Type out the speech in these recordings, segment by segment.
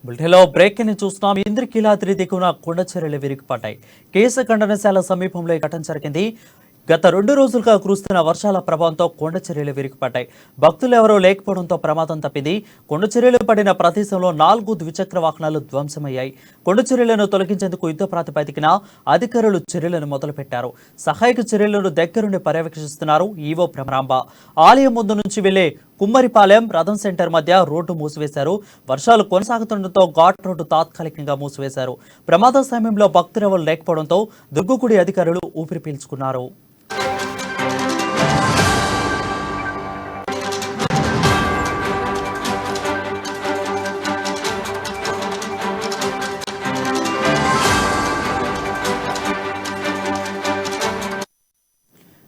బులెటిన్లో బ్రేక్ ని చూస్తున్నాం. ఇంద్రకీలాద్రి దిగువన కొండ చర్యలు విరిగిపడ్డాయి. కేసు ఖండనశాల సమీపంలో ఈ ఘటన జరిగింది. గత 2 రోజులుగా కురుస్తున్న వర్షాల ప్రభావంతో కొండ చర్యలు విరిగిపడ్డాయి. భక్తులు ఎవరూ లేకపోవడంతో ప్రమాదం తప్పింది. కొండ చర్యలు పడిన ప్రదేశంలో 4 ద్విచక్ర వాహనాలు ధ్వంసమయ్యాయి. కొండ చర్యలను తొలగించేందుకు యుద్ధ ప్రాతిపదికన అధికారులు చర్యలను మొదలుపెట్టారు. సహాయక చర్యలను దగ్గరుండి పర్యవేక్షిస్తున్నారు ఈవో భ్రమరాంబ. ఆలయం ముందు నుంచి వెళ్లే కుమ్మరిపాలెం రథం సెంటర్ మధ్య రోడ్డు మూసివేశారు. వర్షాలు కొనసాగుతుండటంతో ఘాట్ రోడ్డు తాత్కాలికంగా మూసివేశారు. ప్రమాద సమయంలో భక్తులెవరూ లేకపోవడంతో దుర్గగుడి అధికారులు ఊపిరి పీల్చుకున్నారు.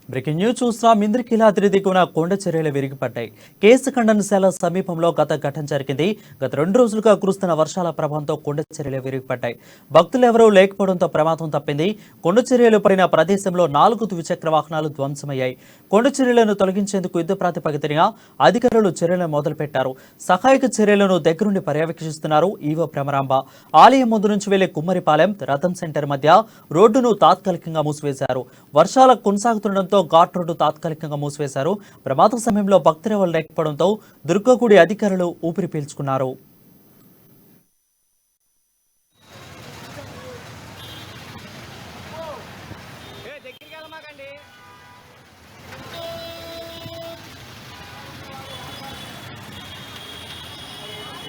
బ్రేకింగ్ న్యూస్ చూస్తున్నాం. ఇంద్రకీలాద్రి దిగువన కొండ చర్యలు విరిగిపడ్డాయి. కేసు ఖండనశాల సమీపంలో ఘటన జరిగింది. గత 2 రోజులుగా కురుస్తున్న వర్షాల ప్రభావంతో కొండ చర్యలు విరిగిపడ్డాయి. భక్తులు ఎవరూ లేకపోవడంతో ప్రమాదం తప్పింది. కొండ చర్యలు పడిన ప్రదేశంలో 4 ద్విచక్ర వాహనాలు ధ్వంసమయ్యాయి. కొండ చర్యలను తొలగించేందుకు యుద్ధ ప్రాతిపదికన అధికారులు చర్యలను మొదలుపెట్టారు. సహాయక చర్యలను దగ్గరుండి పర్యవేక్షిస్తున్నారు ఈవో భ్రమరాంబ. ఆలయం ముందు నుంచి వెళ్లే కుమ్మరిపాలెం రథం సెంటర్ మధ్య రోడ్డును తాత్కాలికంగా మూసివేశారు. వర్షాల కొనసాగుతుండటంతో ఘాట్ రోడ్డు తాత్కాలికంగా మూసివేశారు. ప్రమాద సమయంలో భక్తులెవరూ లేకపోవడంతో దుర్గగుడి అధికారులు ఊపిరి పీల్చుకున్నారు.